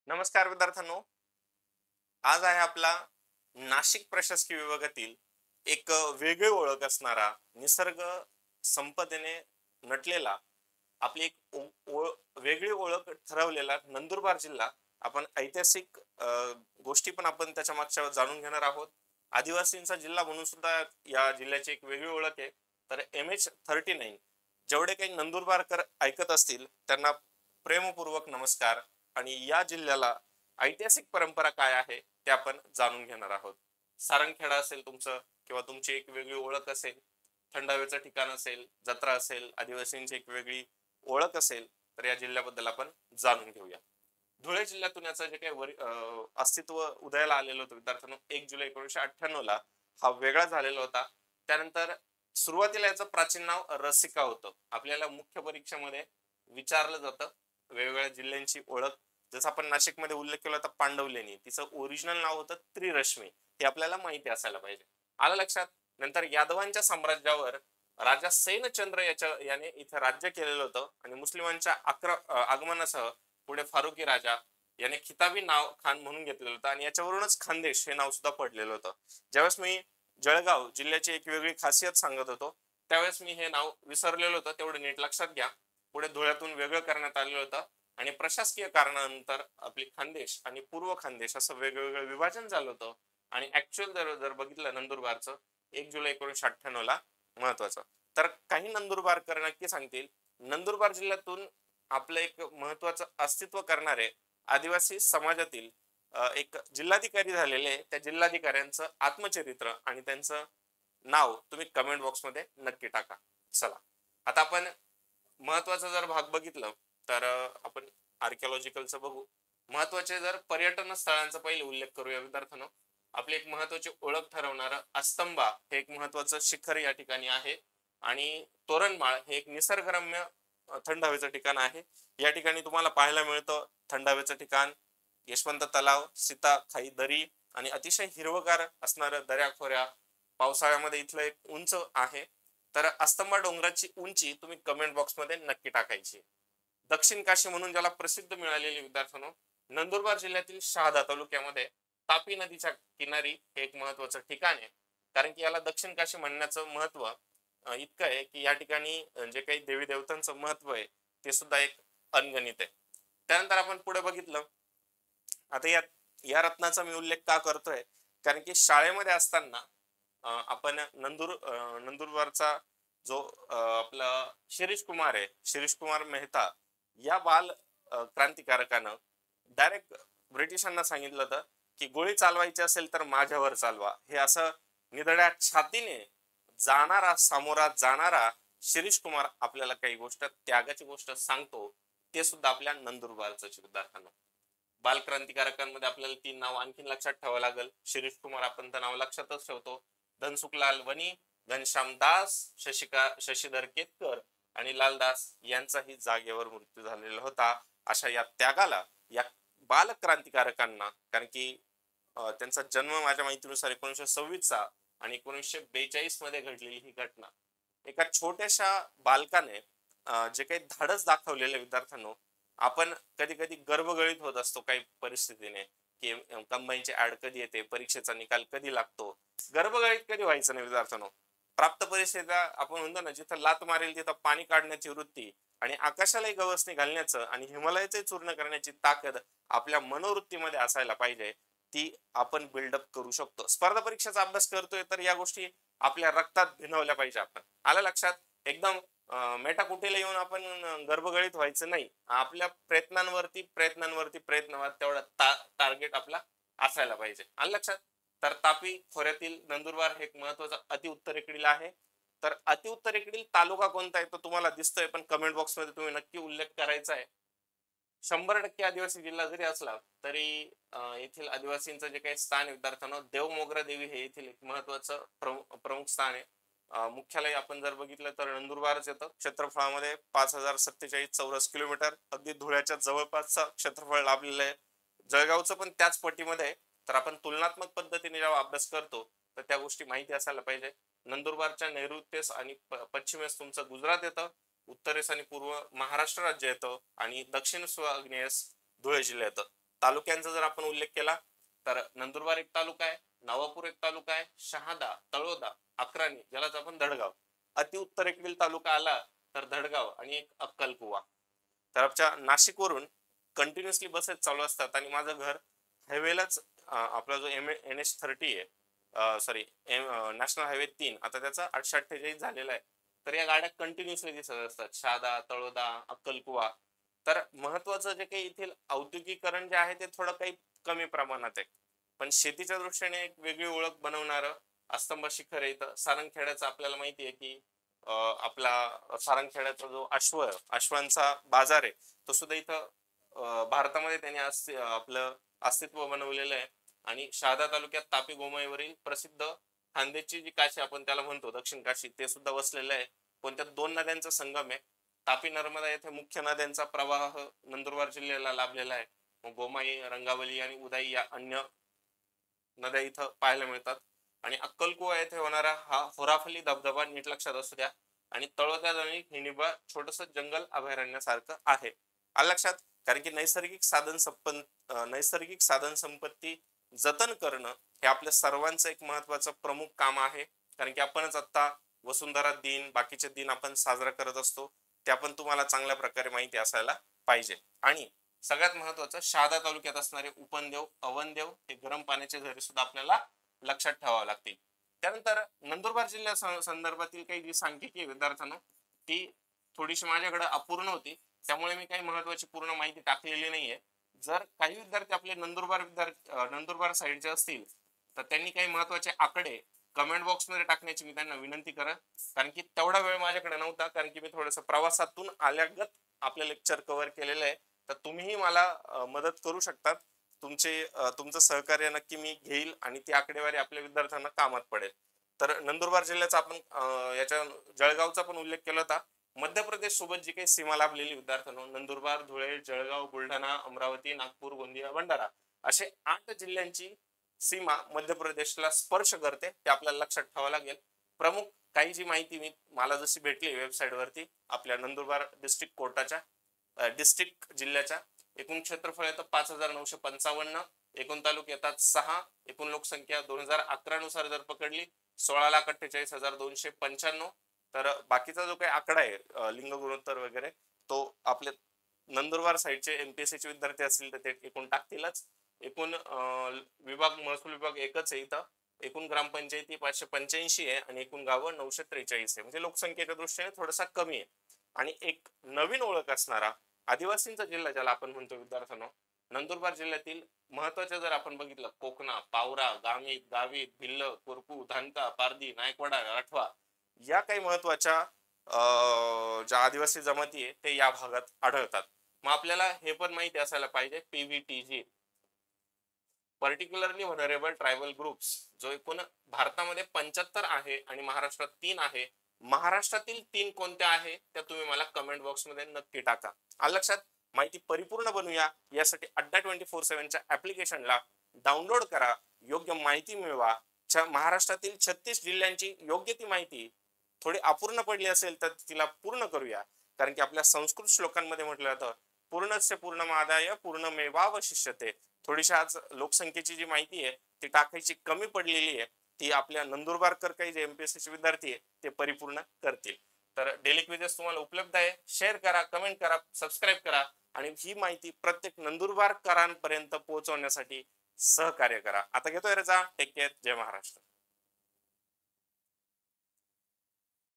नमस्कार विद्यार्थ्यांनो. आज आहे आपला नाशिक प्रशासकीय विभागातील एक वेगळी ओळख असणारा, निसर्ग संपदेने नटलेला, आपली एक वेगळी ओळख ठरवलेला नंदुरबार जिल्हा. आपण ऐतिहासिक गोष्टी पण आपण त्याच्या मागच्या जाणून घेणार आहोत. आदिवासींचा जिल्हा म्हणून सुद्धा या जिल्ह्याची एक वेगळी ओळख आहे. तर MH39 जेवढे काही नंदुरबारकर ऐकत असतील त्यांना प्रेमपूर्वक नमस्कार. आणि या जिल्ह्याला ऐतिहासिक परंपरा काय आहे ते आपण जाणून घेणार आहोत. सारंगखेडा असेल तुमचं, किंवा तुमची एक वेगळी ओळख असेल, थंड हवेचं ठिकाण असेल, जत्रा असेल, आदिवासींची एक वेगळी ओळख असेल, तर या जिल्ह्याबद्दल आपण जाणून घेऊया. धुळे जिल्ह्यातून याचं जे काही अस्तित्व उदयाला आलेलं होतं विद्यार्थ्यांनो, 1 जुलै 1998 ला हा वेगळा झालेला होता. त्यानंतर सुरुवातीला याचं प्राचीन नाव रसिका होतं. आपल्याला मुख्य परीक्षेमध्ये विचारलं जातं वेगवेगळ्या जिल्ह्यांची ओळख. जसं आपण नाशिकमध्ये उल्लेख केला होता पांडवलेणी, तिचं ओरिजिनल नाव होतं त्रिरश्मी. हे आपल्याला माहिती असायला पाहिजे. आलं लक्षात? नंतर यादवांच्या साम्राज्यावर राजा सैनचंद्र याने इथे राज्य केलेलं होतं आणि मुस्लिमांच्या आगमनासह पुढे फारुकी राजा याने खिताबी नाव खान म्हणून घेतलेलं होतं आणि याच्यावरूनच खानदेश हे नाव सुद्धा पडलेलं होतं. ज्यावेळेस मी जळगाव जिल्ह्याची एक वेगळी खासियत सांगत होतो त्यावेळेस मी हे नाव विसरलेलं होतं, तेवढं नीट लक्षात घ्या. पुढे धुळ्यातून वेगळं करण्यात आलेलं होतं आणि प्रशासकीय कारणानंतर आपली खानदेश आणि पूर्व खानदेश असं वेगवेगळं विभाजन झालं होतं. आणि ऍक्च्युअल जर बघितलं नंदुरबारचं 1 जुलै 1998 ला महत्वाचं, तर काही नंदुरबारकर नक्की सांगतील नंदुरबार जिल्ह्यातून आपलं एक महत्वाचं अस्तित्व करणारे आदिवासी समाजातील एक जिल्हाधिकारी झालेले, त्या जिल्हाधिकाऱ्यांचं आत्मचरित्र आणि त्यांचं नाव तुम्ही कमेंट बॉक्स मध्ये नक्की टाका. चला आता आपण महत्वाचा जर भाग बघितलं तर आपण आर्किओलॉजिकलचं बघू. महत्वाचे जर पर्यटन स्थळांचा पहिले उल्लेख करूया विद्यार्थ्यांनो. आपली एक महत्वाची ओळख ठरवणारं अस्तंबा हे एक महत्वाचं शिखर या ठिकाणी आहे आणि तोरणमाळ हे एक निसर्गरम्य थंड हवेचं ठिकाण आहे. या ठिकाणी तुम्हाला पाहायला मिळतं थंड हवेचं ठिकाण, यशवंत तलाव, सीता खाई दरी आणि अतिशय हिरवगार असणाऱ्या दऱ्याखोऱ्या. पावसाळ्यामध्ये इथलं एक उंच आहे. तर अस्तंबा डोंगराची उंची तुम्ही कमेंट बॉक्स मध्ये नक्की टाकायची. दक्षिण काशी म्हणून ज्याला प्रसिद्ध मिळालेली विद्यार्थ्यांनो, नंदुरबार जिल्ह्यातील शहादा तालुक्यामध्ये तापी नदीच्या किनारी हे एक महत्वाचं ठिकाण आहे. कारण की याला दक्षिण काशी म्हणण्याचं महत्व इतकं आहे की या ठिकाणी जे काही देवी देवतांचं महत्व आहे ते सुद्धा एक अनगणित आहे. त्यानंतर आपण पुढे बघितलं, आता या रत्नाचा मी उल्लेख का करतोय, कारण की शाळेमध्ये असताना आपण नंदुरबारचा जो आपला शिरीष कुमार आहे, शिरीष कुमार मेहता, या बाल क्रांतिकारकानं डायरेक्ट ब्रिटिशांना सांगितलं होतं की गोळी चालवायची असेल तर माझ्यावर चालवा. हे असं निधड्या छातीने जाणारा, सामोरा जाणारा शिरीष कुमार आपल्याला काही गोष्ट, त्यागाची गोष्ट सांगतो. ते सुद्धा आपल्या नंदुरबारचं विद्यार्थ्यांना. बालक्रांतिकारकांमध्ये आपल्याला 3 नाव आणखीन लक्षात ठेवावं लागेल. शिरीष कुमार आपण तर नाव लक्षातच ठेवतो. धनसुखलाल वनी, घनश्याम दास, शशीधर केतकर आणि लालदास यांचाही जागेवर मृत्यू झालेला होता. अशा या त्यागाला, या बालक्रांतिकारकांना, कारण की त्यांचा जन्म माझ्या माहितीनुसार 1926 चा आणि 1942 मध्ये घडलेली ही घटना. एका छोट्याशा बालकाने जे काही धाडस दाखवलेले विद्यार्थ्यांनो, आपण कधी कधी गर्भगळीत होत असतो काही परिस्थितीने की कंबाईनची ऍड कधी येते, परीक्षेचा निकाल कधी लागतो. गर्भगळीत कधी व्हायचं नाही विद्यार्थ्यांनो. प्राप्त परिस्थितीला आपण म्हणतो ना, जिथं लात मारेल तिथं पाणी काढण्याची वृत्ती आणि आकाशालाही गवसणी घालण्याचं आणि हिमालयाचे चूर्ण करण्याची ताकद आपल्या मनोवृत्तीमध्ये असायला पाहिजे. ती आपण बिल्डअप करू शकतो. स्पर्धा परीक्षेचा अभ्यास करतोय तर या गोष्टी आपल्या रक्तात भिनवल्या पाहिजे. आपण आलं लक्षात? एकदम मेटाकुटीला येऊन आपण गर्भगळीत व्हायचं नाही. आपल्या प्रयत्नांवरती तेवढा टार्गेट आपला असायला पाहिजे. आलं लक्षात? तर तापी खोऱ्यातील नंदुरबार हे एक महत्वाचा अति उत्तरेकडील आहे. तर अति उत्तरेकडील तालुका कोणता आहे तो तुम्हाला दिसतोय, पण कमेंट बॉक्स मध्ये तुम्ही नक्की उल्लेख करायचा आहे. 100% आदिवासी जिल्हा जरी असला तरी येथील आदिवासींचं जे काही स्थान विद्यार्थ्यांना, देवमोगरा देवी हे येथील एक महत्वाचं प्रमुख स्थान आहे. मुख्यालय आपण जर बघितलं तर नंदुरबारच येतं. क्षेत्रफळामध्ये 5047 चौरस किलोमीटर, अगदी धुळ्याच्या जवळपासचं क्षेत्रफळ लाभलेलं आहे. जळगावचं पण त्याच पट्टीमध्ये. तर आपण तुलनात्मक पद्धतीने जेव्हा अभ्यास करतो तर त्या गोष्टी माहिती असायला पाहिजे. नंदुरबारच्या नैऋत्येस आणि पश्चिमेस तुमचं गुजरात येतं, उत्तरेस आणि पूर्व महाराष्ट्र राज्य येतं आणि दक्षिण आग्नेयेस धुळे जिल्हा येतं. तालुक्यांचा जर आपण उल्लेख केला तर नंदुरबार एक तालुका आहे, नवापूर एक तालुका आहे, शहादा, तळोदा, अक्राणी, ज्यालाच आपण धडगाव, अति उत्तरेकडील तालुका आला तर धडगाव आणि एक अक्कलकुवा. तर आमच्या नाशिकवरून कंटिन्युअसली बसेस चालू असतात आणि माझं घर हायवेलाच आपला जो NH30 आहे, सॉरी नॅशनल हायवे 3, आता त्याचा 848 झालेला आहे. तर या गाड्या कंटिन्युअसली दिसत असतात, शहादा, तळोदा, अक्कलकुवा. तर महत्वाचं जे काही येथील औद्योगिकरण जे आहे ते थोडं काही कमी प्रमाणात आहे, पण शेतीच्या दृष्टीने एक वेगळी ओळख बनवणारं अस्तंभ शिखर आहे इथं. सारंगखेड्याचं आपल्याला माहिती आहे की आपला सारंगखेड्याचा जो अश्वांचा बाजार आहे तो सुद्धा इथं भारतामध्ये त्यांनी आपलं अस्तित्व बनवलेलं आहे. आणि शहादा तालुक्यात तापी गोमाईवरील प्रसिद्ध खानदेशची जी काशी आपण त्याला म्हणतो दक्षिण काशी, ते सुद्धा वसलेलं आहे. कोणत्या 2 नद्यांचा संगम आहे. तापी नर्मदा येथे मुख्य नद्यांचा प्रवाह नंदुरबार जिल्ह्याला लाभलेला आहे. मग गोमाई, रंगावली आणि उदाई या अन्य नद्या इथं पाहायला मिळतात. आणि अक्कलकुवा येथे होणारा हा होराफली धबधबा नीट लक्षात असू द्या. आणि तळोद्यात आणि हिणिबा छोटस जंगल अभयारण्यासारखं आहे. आलं लक्षात? कारण की नैसर्गिक साधन संपत्ती जतन करणं हे आपल्या सर्वांचं एक महत्वाचं प्रमुख काम आहे. कारण की आपणच आता वसुंधरा दिन, बाकीचे दिन आपण साजरा करत असतो, ते आपण तुम्हाला चांगल्या प्रकारे माहिती असायला पाहिजे. आणि सगळ्यात महत्वाचं, शहादा तालुक्यात असणारे उपनदेव, अवनदेव हे गरम पाण्याचे झरे सुद्धा आपल्याला लक्षात ठेवावे लागतील. त्यानंतर नंदुरबार जिल्ह्या संदर्भातील काही जी सांख्यिकी विद्यार्थ्यांना ती थोडीशी माझ्याकडे अपूर्ण होती, त्यामुळे मी काही महत्वाची पूर्ण माहिती टाकलेली नाहीये. जर काही विद्यार्थी आपले नंदुरबार साईडचे असतील तर त्यांनी काही महत्वाचे आकडे कमेंट बॉक्स मध्ये टाकण्याची मी त्यांना विनंती करत, कारण की तेवढा वेळ माझ्याकडे नव्हता. कारण की मी थोडस प्रवासातून आल्यागत आपलं लेक्चर कव्हर केलेलं आहे. तर तुम्हीही मला मदत करू शकतात. तुमचं सहकार्य नक्की मी घेईल आणि ती आकडेवारी आपल्या विद्यार्थ्यांना कामात पडेल. तर नंदुरबार जिल्ह्याचा आपण याच्या जळगावचा पण उल्लेख केला होता. मध्य प्रदेश सोबत जी काही सीमा लाभलेली विद्यार्थ्यांनो, नंदुरबार, धुळे, जळगाव, बुलढाणा, अमरावती, नागपूर, गोंदिया, भंडारा असे 8 जिल्ह्यांची सीमा मध्य प्रदेशला स्पर्श करते, ते आपल्याला लक्षात ठेवावं लागेल. प्रमुख काही जी माहिती मला जशी भेटली वेबसाईट वरती, आपल्या नंदुरबार डिस्ट्रिक्ट जिल्ह्याच्या एकूण क्षेत्रफळ येतं 5955, एकूण तालुके येतात 6, एकूण लोकसंख्या 2011 नुसार जर पकडली 16,48,295. तर बाकीचा जो काही आकडा आहे लिंग गुणोत्तर वगैरे, तो आपले नंदुरबार साईडचे MPSC चे विद्यार्थी असतील तर ते एकूण टाकतीलच. एकूण महसूल विभाग एकच आहे इथं. एकूण ग्रामपंचायती 585 आहे आणि एकूण गावं 943 आहे. म्हणजे लोकसंख्येच्या दृष्टीने थोडासा कमी आहे. आणि एक नवीन ओळख असणारा आदिवासींचा जिल्हा ज्याला आपण म्हणतो विद्यार्थ्यांनो, नंदुरबार जिल्ह्यातील महत्वाच्या जर आपण बघितलं, कोकणा, पावरा, गावित, भिल्ल, कोरकू, धानका, पारधी, नायकवाडा, राठवा या काही महत्वाच्या ज्या आदिवासी जमाती आहे ते या भागात आढळतात. मग आपल्याला हे पण माहिती असायला पाहिजे, PVTG पर्टिक्युलरली व्हनरेबल ट्रायबल ग्रुप्स जो एकूण भारतामध्ये 75 आहे आणि महाराष्ट्रात 3 आहे. महाराष्ट्रातील 3 कोणत्या आहे त्या तुम्ही मला कमेंट बॉक्स मध्ये नक्की टाका. आलं लक्षात? माहिती परिपूर्ण बनवूया यासाठी अड्डा 24/7च्या ऍप्लिकेशनला डाउनलोड करा, योग्य माहिती मिळवा. महाराष्ट्रातील 36 जिल्ह्यांची योग्य ती माहिती थोडी अपूर्ण पडली असेल तर तिला पूर्ण करूया. कारण की आपल्या संस्कृत श्लोकांमध्ये म्हटलं जातं, पूर्णस्य पूर्णमादाय पूर्णमेवावशिष्यते. थोडीशी आज लोकसंख्येची जी माहिती आहे ती टाकायची कमी पडलेली आहे, ती आपल्या नंदुरबारकर काही जे MPSC चे विद्यार्थी आहे ते परिपूर्ण करतील. तर डेली क्विजेस तुम्हाला उपलब्ध आहे. शेअर करा, कमेंट करा, सबस्क्राईब करा आणि ही माहिती प्रत्येक नंदुरबारकरांपर्यंत पोहोचवण्यासाठी सहकार्य करा. आता घेतोय रजा. Take care. जय महाराष्ट्र.